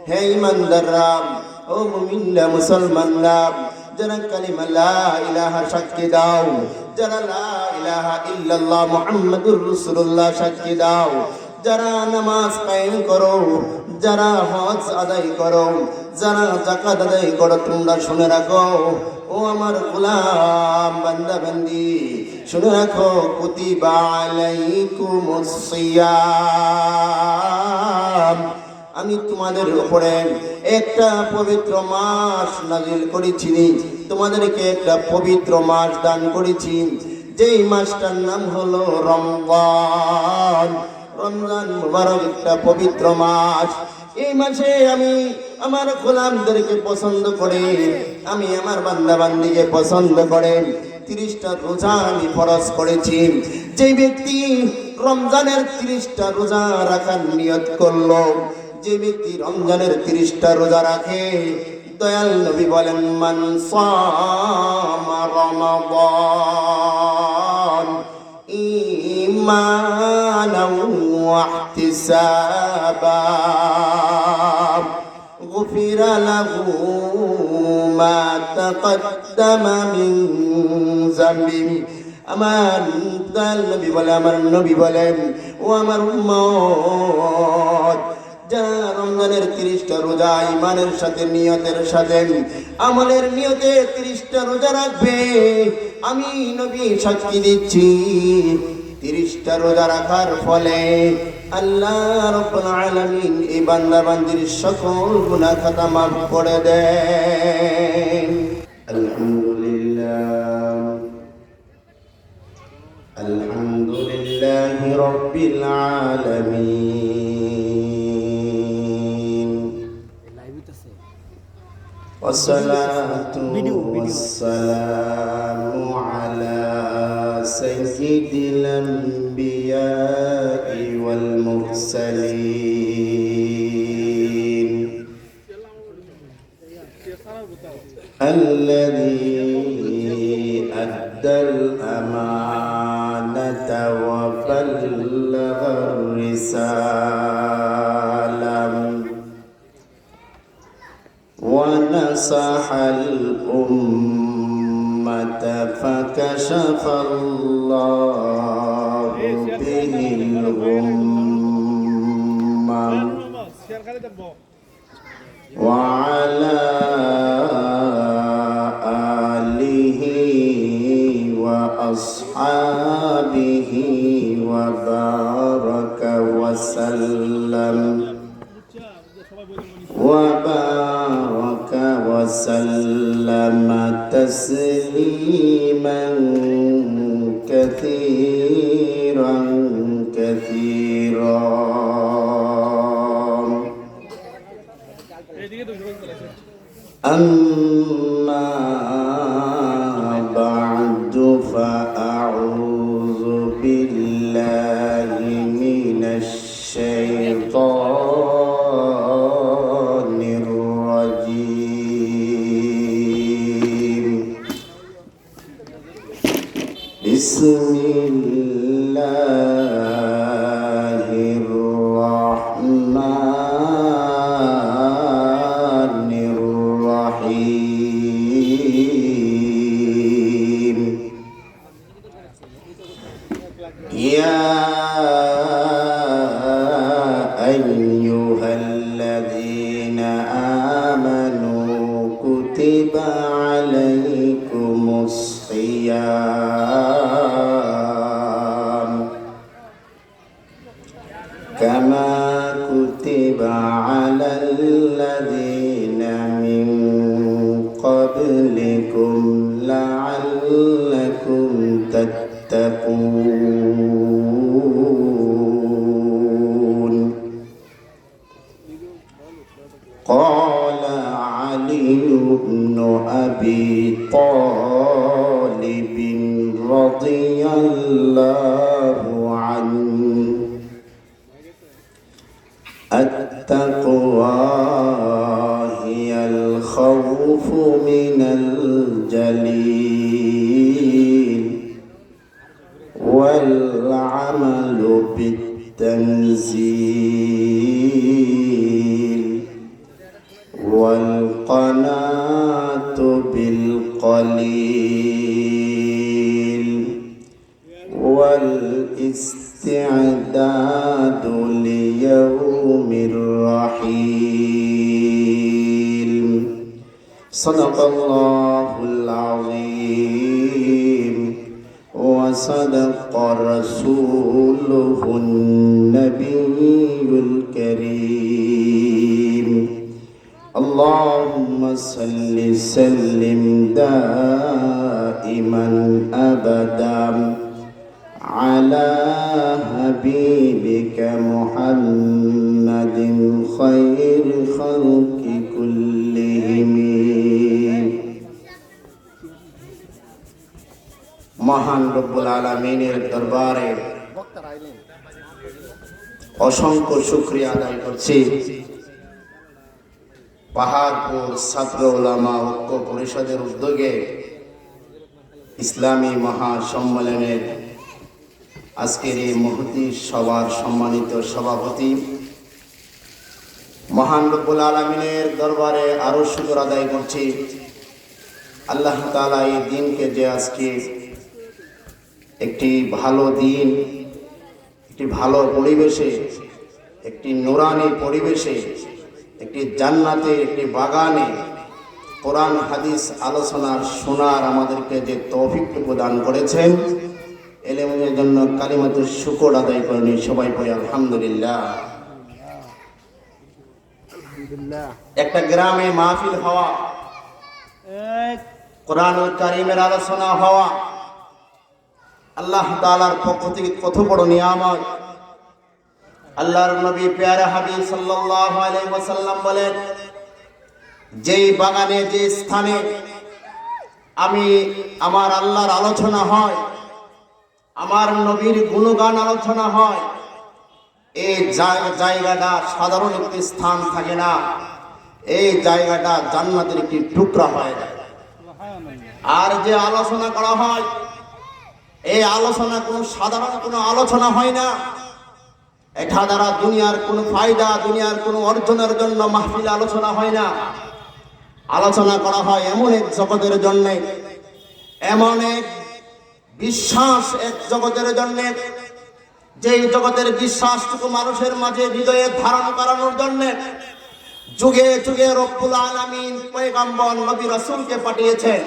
হে ইমানদাররা, ও মুমিনরা, মুসলমানরা, যারা কালিমা লা ইলাহা সাক্ষী দাও, যারা লা ইলাহা ইল্লাল্লাহ মুহাম্মাদুর রাসূলুল্লাহ সাক্ষী দাও, যারা নামাজ কায়েম করো, যারা হজ আদায় করো, যারা যাকাত আদায় করো, তোমরা শুনে রাখো, ও আমার গোলাম বান্দা বান্দি, শুনে রাখো, কুতিবা আলাইকুমুস সিয়াম, আমি তোমাদের উপরে একটা পবিত্র মাস নাজিল করেছি, তোমাদেরকে একটা পবিত্র মাস দান করেছি, যেই মাসটার নাম হলো রমজান। রমজান মুবারক একটা পবিত্র মাস। এই মাসে আমি আমার গোলামদেরকে পছন্দ করে, আমি আমার বান্দা বান্দিকে পছন্দ করে 30টা রোজা আমি ফরজ করেছি। যে ব্যক্তি রমজানের 30টা রোজা রাখার নিয়ত করলো, যে ব্যক্তি রমজানের 30টা রোজা রাখে, দয়াল নবী বলেন, মান সামা রমাদান ঈমানান ওয়া ইহতিসাবা গুফিরা লাহু মা তাকদ্দামা মিন যামবি। আমার দয়াল নবী বলে, আমার নবী বলেন, ও আমার উম্মত, যারা রমজানের 30টা রোজা ইমানের সাথে, নিয়তের সাথে, আমলের নিয়তে 30টা রোজা রাখবে, আমি নবী সাক্ষী দিচ্ছি, 30টা রোজা রাখার ফলে আল্লাহ রাব্বুল আলামিন এই বান্দা বান্দির সকল গুনাহ খাতা মাফ করে দেন। আলহামদুলিল্লাহ, আলহামদুলিল্লাহি রাব্বিল আলামিন, والصلاة والسلام على سيد الأنبياء والمرسلين الذي أدى الأمانة وبلغ الرسالة ونصح الأمة فكشف الله به الغمة وعلى آله وأصحابه وبارك وسلم وسلم تسليما كثيرا كثيرا. أما بعد فأعوذ بالله من الشيطان الرجيم. بسم الله الرحمن الرحيم. يا أيها الذين آمنوا كتب عليكم الصيام كما كتب على الذين من قبلكم لعلكم تتقون. قال علي بن أبي طالب رضي الله عنه: التقوى هي الخوف من الجليل والعمل بالتنزيل সাদাকাল্লাহুল আযীম ওয়া সাদাকা রাসূলুহুন নাবিয়্যুল কারীম। اللهم صل سلم دائما أبدا على حبيبك محمد خير خلق كلهم। মহান রব্বুল আলামিনের দরবারে অসংখ্য শুকরিয়া আদায় করছি। পাহাড়পুর ছাত্র উলামা ঐক্য পরিষদের উদ্যোগে ইসলামী মহাসম্মেলনের আজকের এই মহতী সভার সম্মানিত সভাপতি, মহান রব্বুল আলামিনের দরবারে আরো শুকর আদায় করছি। আল্লাহ তাআলা এই দিনকে যে আজকে একটি ভালো দিন, একটি ভালো পরিবেশে, একটি নুরানি পরিবেশে, একটি জান্নাতে, একটি বাগানে কোরআন হাদিস আলোচনার শোনার আমাদেরকে যে তৌফিক প্রদান করেছেন, এলেমের জন্য কালিমাতুর শুকর আদায় করেনি। সবাই পড়ে আলহামদুলিল্লাহ। একটা গ্রামে মাহফিল হওয়া, কোরআনুল কারীমের আলোচনা হওয়া আল্লাহ তাআলার পক্ষ থেকে কত বড় নিয়ামত। আল্লাহর নবী প্যারা হাবিব সাল্লাল্লাহু আলাইহি ওয়াসাল্লাম বলেন, যেই বাগানে, যে স্থানে আমার আল্লাহর আলোচনা হয়, আমার নবীর গুণগান আলোচনা হয়, এই জায়গাটা সাধারণ একটি স্থান থাকে না, এই জায়গাটা জান্নাতের একটি টুকরা হয়ে যায়। আর যে আলোচনা করা হয়, এই আলোচনা কোনো সাধারণ কোনো আলোচনা হয় না। এটা দ্বারা দুনিয়ার কোনো ফায়দা, দুনিয়ার কোনো অর্জনের জন্য মাহফিল আলোচনা হয় না। আলোচনা করা হয় এমন এক জগতের জন্য, এমন এক বিশ্বাস, এক জগতের জন্য, যেই জগতের বিশ্বাসটুকু মানুষের মাঝে হৃদয়ে ধারণ করানোর জন্য যুগে যুগে রব্বুল আলামিন পয়গম্বর নবী রাসূলকে পাঠিয়েছেন।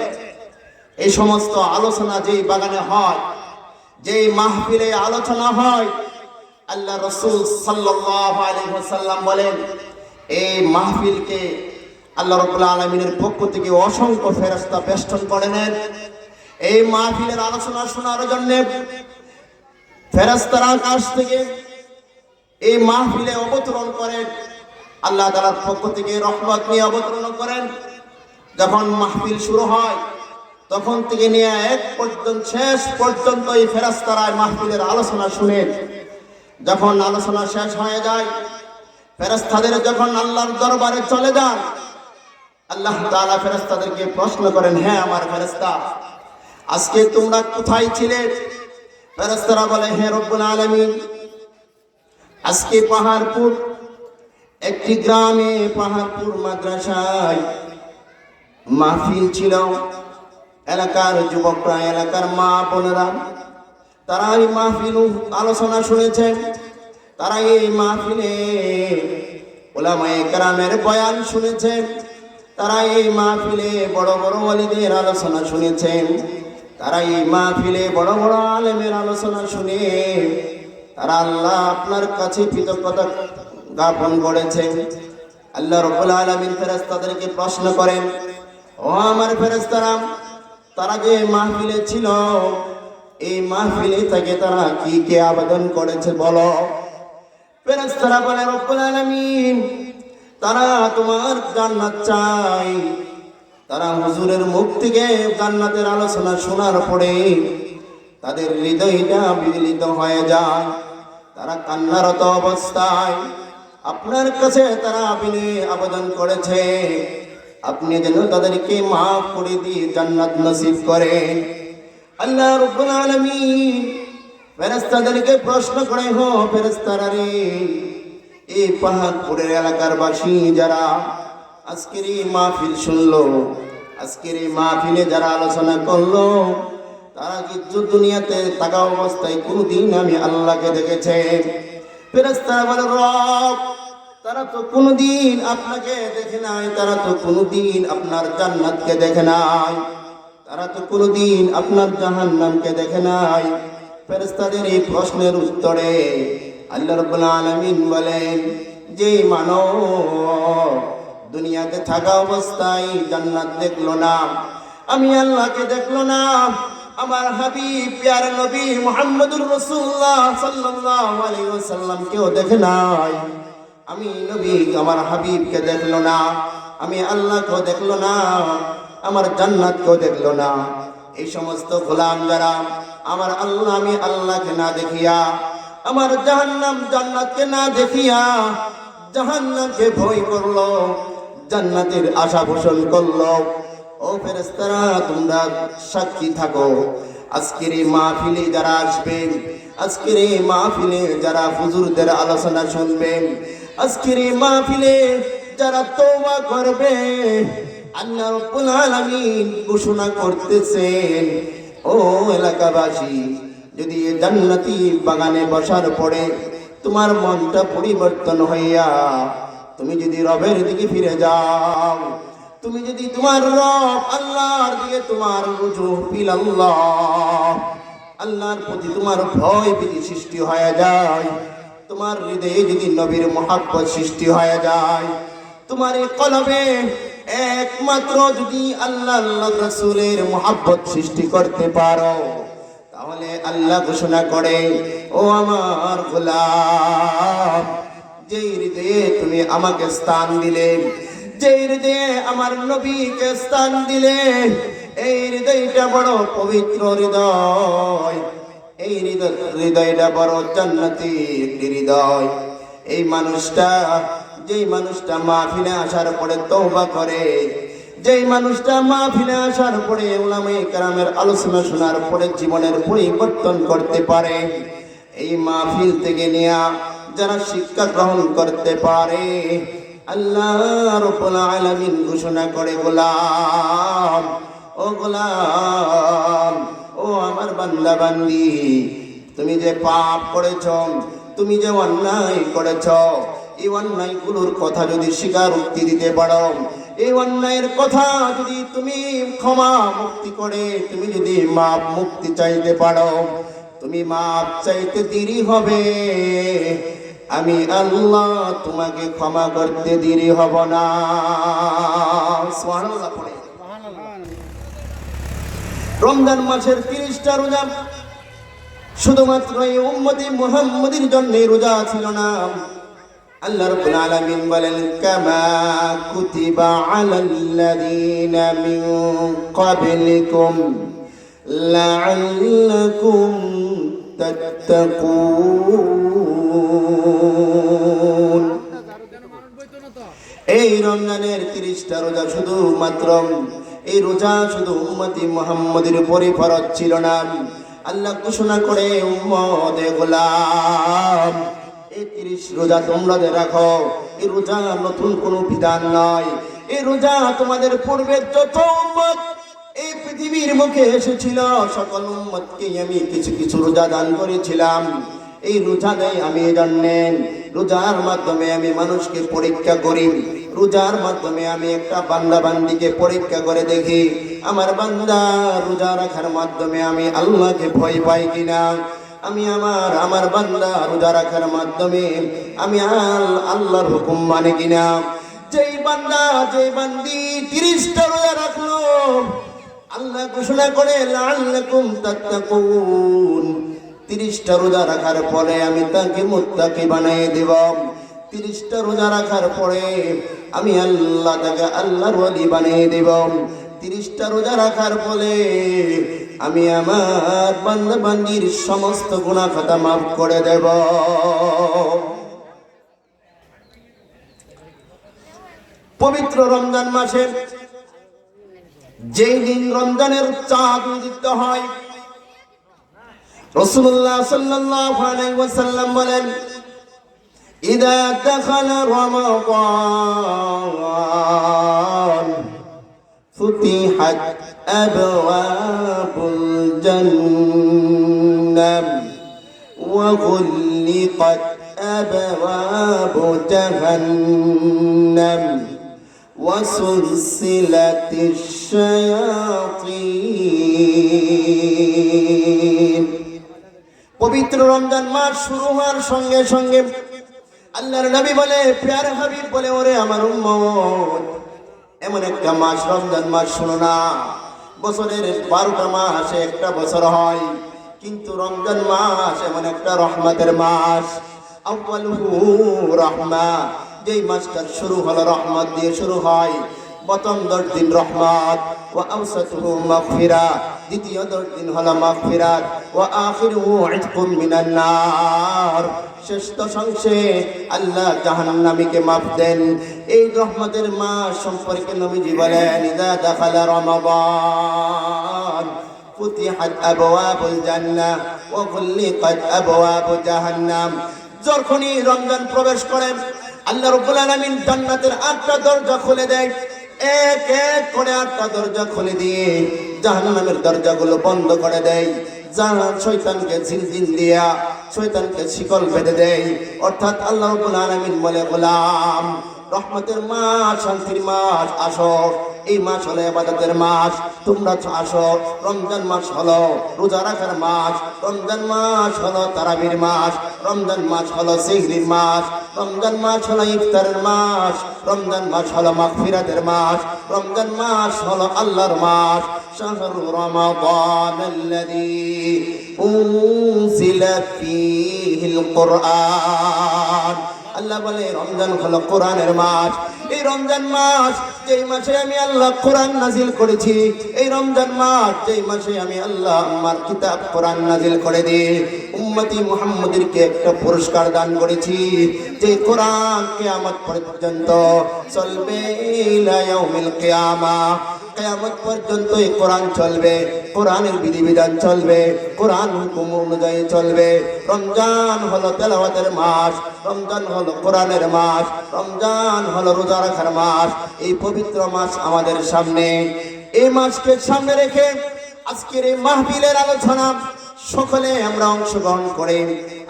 এই সমস্ত আলোচনা যেই বাগানে হয়, যেই মাহফিলে আলোচনা হয়, আল্লাহ রাসূল সাল্লাল্লাহু আলাইহি ওয়াসাল্লাম বলেন, এই মাহফিলকে আল্লাহ রাব্বুল আলামিনের পক্ষ থেকে অসংখ্য ফেরেশতা বেষ্টন করে নেন। এই মাহফিলের আলোচনা শোনার জন্য ফেরেশতারা আকাশ থেকে এই মাহফিলে অবতরণ করেন। আল্লাহ তাআলার পক্ষ থেকে রহমত নিয়ে অবতরণ করেন। যখন মাহফিল শুরু হয় তখন থেকে নিয়ে এক পর্যন্ত শেষ পর্যন্ত এই ফেরেশতারা মাহফিলের আলোচনা শুনেন। যখন আলোচনা শেষ হয়ে যায়, ফেরেশতাদের যখন আল্লাহর দরবারে চলে যান, আল্লাহ তাআলা ফেরেশতাদেরকে প্রশ্ন করেন, হ্যাঁ আমার ফেরেশতা, আজকে তোমরা কোথায় ছিলে? ফেরেশতারা বলে, হে রব্বুল আলামিন, আজকে পাহাড়পুর একটি গ্রামে, পাহাড়পুর মাদ্রাসায় মাহফিল ছিল। এলাকার যুবকরা, এলাকার মা বোনেরা, তারা এই মাহফিল আলোচনা শুনেছেন। তারা এই মাহফিলে উলামায়ে কেরামের বয়ান শুনেছেন। তারা এই মাহফিলে বড় বড় ওয়ালিদের আলোচনা শুনেছেন। তারা এই মাহফিলে বড় বড় আলেমের আলোচনা শুনে তারা আল্লাহ আপনার কাছে কৃতজ্ঞতা জ্ঞাপন করেছেন। আল্লাহ রাব্বুল আলামিন ফেরেশতাদেরকে প্রশ্ন করেন, ও আমার ফেরেশতারা, তারা যে মাহফিলে ছিল, এই মাহফিলে থেকে তারা কি কি আবেদন করেছে বলো। ফেরেশতারা বলে, রব্বুল আলামিন, তারা তোমার জান্নাত চাই। তারা হুজুরের মুখ থেকে জান্নাতের আলোচনা শোনার পরে তাদের হৃদয়টা বিগলিত হয়ে যায়। তারা কান্নারত অবস্থায় আপনার কাছে তারা আবেদন করেছে, আপনি যেন তাদেরকে মাফ করে দিয়ে জান্নাত নসিব করেন। আল্লাহ রাব্বুল আলামিন ফেরেশতাদেরকে প্রশ্ন করে, হো ফেরেশতারা রে, এই পাহাড়পুরের এলাকার বাসী যারা আজকের এই মাহফিল শুনলো, আজকের এই মাহফিলে যারা আলোচনা করলো, তারা কি দুনিয়াতে থাকা অবস্থায় কোনদিন আমি আল্লাহকে দেখেছে? ফেরেশতারা বলে, রব, তারা তো কোনোদিন আপনাকে দেখে নাই, তারা তো কোনোদিন আপনার জান্নাতকে দেখে নাই, তারা তো কোনোদিন আপনার জাহান্নামকে দেখে নাই। ফেরেশতাদের এই প্রশ্নের উত্তরে আল্লাহ রাব্বুল আলামিন বলেন, যে মানব দুনিয়াতে থাকা অবস্থায় জান্নাত দেখলো না, আমি আল্লাহকে দেখলো না, আমার হাবিব প্যারা নবী মুহাম্মদুর রাসূলুল্লাহ সাল্লাল্লাহু আলাইহি ওয়াসাল্লাম কেও দেখে নাই, আমি নবী আমার হাবিবকে দেখলো না, আমি আল্লাহকেও দেখলো না, আমার জান্নাতকেও দেখলো না। এই সমস্ত গোলাম যারা আমার আল্লাহ আমি আল্লাহকে না দেখিয়া, আমার জাহান্নাম জান্নাতকে না দেখিয়া জাহান্নামকে ভয় করলো, জান্নাতের আশা পোষণ করলো, ও ফেরেশতারা তোমরা সাক্ষী থাকো, আজকের এই মাহফিলে যারা আসবেন, আজকের এই মাহফিলে যারা হুজুরদের আলোচনা শুনবেন, আজকের এই মাহফিলে যারা তওবা করবে, আল্লাহ রাব্বুল আলামিন ঘোষণা করতেছেন, ও এলাকাবাসী, যদি এই জান্নাতি বাগানে বসার পরে তোমার মনটা পরিবর্তন হইয়া তুমি যদি রবের দিকে ফিরে যাও, তুমি যদি তোমার রব আল্লাহর দিকে তোমার রুজু ফিলাল্লাহ, আল্লাহর প্রতি তোমার ভয় ভীতি সৃষ্টি হয়ে যায়, তোমার হৃদয়ে যদি নবীর মহব্বত সৃষ্টি হয়ে যায়, তোমার এই কলবে একমাত্র যদি আল্লাহ আল্লাহ রাসূলের মহব্বত সৃষ্টি করতে পারো, তাহলে আল্লাহ ঘোষণা করে, ও আমার গোলাম, যেই হৃদয়ে তুমি আমাকে স্থান দিলে, যেই হৃদয়ে আমার নবীকে স্থান দিলে, এই হৃদয়টা বড় পবিত্র হৃদয়, এই হৃদয়টা বড় জান্নাতি হৃদয়। এই মানুষটা, যেই মানুষটা মাহফিলে আসার পরে তওবা করে, যেই মানুষটা মাহফিলে আসার পরে উলামায়ে কেরামের আলোচনা শোনার পরে জীবনের পরিবর্তন করতে পারে, এই মাহফিল থেকে নিয়া যারা শিক্ষা গ্রহণ করতে পারে, আল্লাহ রাব্বুল আলামিন ঘোষণা করে, গোলাম, ও গোলাম, ও আমার বান্দা বান্দি, তুমি যে পাপ করেছ, তুমি যে অন্যায় করেছ, এই অন্যায়গুলোর কথা যদি স্বীকারোক্তি দিতে পারো, এই অন্যায়ের কথা যদি তুমি ক্ষমা মুক্তি করে তুমি যদি মাপ মুক্তি চাইতে পারো, তুমি মাপ চাইতে দেরি হবে, আমি আল্লাহ তোমাকে ক্ষমা করতে দেরি হব না। সুবহানাল্লাহ পড়ে। রমজান মাসের 30টা রোজা শুধুমাত্র এই উম্মতি মুহাম্মাদের জন্য রোজা ছিল না। আল্লাহ রাব্বুল আলামিন বলেন, কামা কুতিবা আলাল্লাযীনা মিন ক্বাবলিকুম লাআল্লাকুম তাত্তাকুন। এই রমজানের 30টা রোজা শুধুমাত্র এই রোজা শুধু উম্মতি মুহাম্মাদের উপরে ফরজ ছিল না। আল্লাহ ঘোষণা করে, উম্মতে গোলাম, এই 30 রোজা তোমরা রাখো, এই রোজা নতুন কোনো বিধান নয়, এই রোজা তোমাদের পূর্বে যত উম্মত এই পৃথিবীর মুখে এসেছিল সকল উম্মতকে আমি কিছু কিছু রোজা দান করেছিলাম। এই রোজা দেয় আমি জানেন, রোজার মাধ্যমে আমি মানুষকে পরীক্ষা করি, রোজার মাধ্যমে আমি একটা বান্দা বান্দিকে পরীক্ষা করে দেখি আমার বান্দা রোজা রাখার মাধ্যমে আমি আল্লাহকে ভয় পাই কিনা, আমি আমার বান্দা রোজা রাখার মাধ্যমে আমি আল্লাহর হুকুম মানে কিনা। যেই বান্দা যেই বান্দি 30টা রোজা রাখলো, আল্লাহ ঘোষণা করে লাআল্লাকুম তাত্তাকুন, 30টা রোজা রাখার পরে আমি তাকে মুত্তাকি বানিয়ে দেব। 30টা রোজা রাখার পরে আমি আল্লাহ তাকে আল্লাহর ওলি বানিয়ে দেব। 30টা রোজা রাখার ফলে আমি আমার বান্দা বান্দির সমস্ত গুনাহ খাতা মাফ করে দেব। পবিত্র রমজান মাসে যেই দিন রমজানের চাঁদ উদিত হয়, রাসূলুল্লাহ সাল্লাল্লাহু আলাইহি ওয়াসাল্লাম বলেন, ইদা দাখালা রমাদান ফুতিহাত আবওয়াবুল জান্নাহ ওয়া গুলিকাত أبواب جهنم وسلسلة الشياطين পবিত্র রমজান মাস শুরু হওয়ার সঙ্গে সঙ্গে আল্লাহর নবী বলে, প্যার হাবিব বলে, ওরে আমার উম্মত, এমন একটা মাস রমজান মাস, শোনো না, বছরের 12টা মাসে একটা বছর হয়, কিন্তু রমজান মাস এমন একটা রহমতের মাস। আউয়ালুহু রাহমা, যেই মাসটার শুরু হলো রহমত দিয়ে শুরু হয়, প্রথম 10 দিন রহমত, ওয়া আওসাতুহু মাগফিরা, দ্বিতীয় 10 দিন হলো মাগফিরাত, ওয়া আখিরুহু ইতকুম মিনান নার, শেষ দশাংশে আল্লাহ জাহান্নামীকে মাফ দেন। এই রহমতের মাস সম্পর্কে নবীজি বলেন, ইযা দাখালা রমাদান ফুতিহাত আবওয়াবুল জান্নাহ ওয়া গুল্লিকাত আবওয়াবু জাহান্নাম। যখনই রমজান প্রবেশ করে আল্লাহ রাব্বুল আলামিন জান্নাতের 8টা দরজা খুলে দেয়, এক এক করে 8টা দরজা খুলে দিয়ে জাহান্নামের দরজাগুলো বন্ধ করে দেয়। শয়তানকে জিনজিন দিয়া শয়তানকে শিকল বেঁধে দেয়। অর্থাৎ আল্লাহ রাব্বুল আলামিন বলে, গোলাম, রহমতের মাস, শান্তির মাস, আসো, এই মাস হলো ইবাদতের মাস, তোমরা আসো। রমজান মাস হলো রোজা রাখার মাস, রমজান মাস হলো তারাবির মাস, রমজান মাস হলো সিহরির মাস, রমজান মাস হলো ইফতারের মাস, রমজান মাস হলো মাগফিরাতের মাস, রমজান মাস হলো আল্লাহর মাস। শাহরু রমাদানাল্লাযী উনজিলা ফীহিল কুরআন। আল্লাহ বলে, রমজান হলো কোরআনের মাস। এই রমজান মাস, যেই মাসে আমি আল্লাহ কোরআন নাজিল করেছি, এই রমজান মাস, যেই মাসে আমি আল্লাহ আমার কিতাব কোরআন নাজিল করে দিয়ে উম্মতি মুহাম্মদীকে একটা পুরস্কার দান করেছি, যে কোরআন কিয়ামত পর্যন্ত চলবে, ইলা ইয়াউমিল কিয়ামাহ, কিয়ামত পর্যন্ত এই কোরআন চলবে, কোরআনের বিধিবিধান চলবে, কোরআন হুকুম অনুযায়ী চলবে। রমজান হলো তেলাওয়াতের মাস, রমজান হলো কোরআনের মাস, রমজান হলো রোজা রাখার মাস। এই পবিত্র মাস আমাদের সামনে, এই মাসকে সামনে রেখে আজকের এই মাহফিলের আলোচনা সকলে আমরা অংশগ্রহণ করে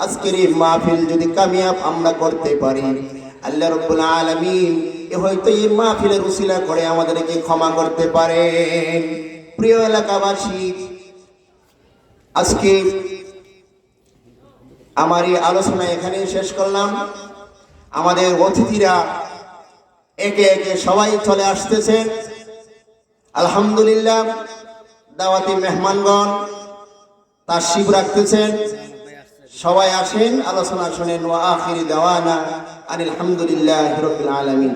আজকের এই মাহফিল যদি কামিয়াব আমরা করতে পারি, আল্লাহ রাব্বুল আলামিন হয়তো এই মাহফিলের উসিলা করে আমাদেরকে ক্ষমা করতে পারেন। প্রিয় এলাকাবাসী, আজকে আমার এই আলোচনা এখানেই শেষ করলাম। আমাদের অতিথিরা একে একে সবাই চলে আসতেছে, আলহামদুলিল্লাহ। দাওয়াতি মেহমানগণ তাশরিফ রাখতেছেন, সবাই আসেন, আলোচনা শুনেন। ওয়া আখিরি দাওয়ানা আনিল হামদুলিল্লাহি রাব্বিল আলামিন।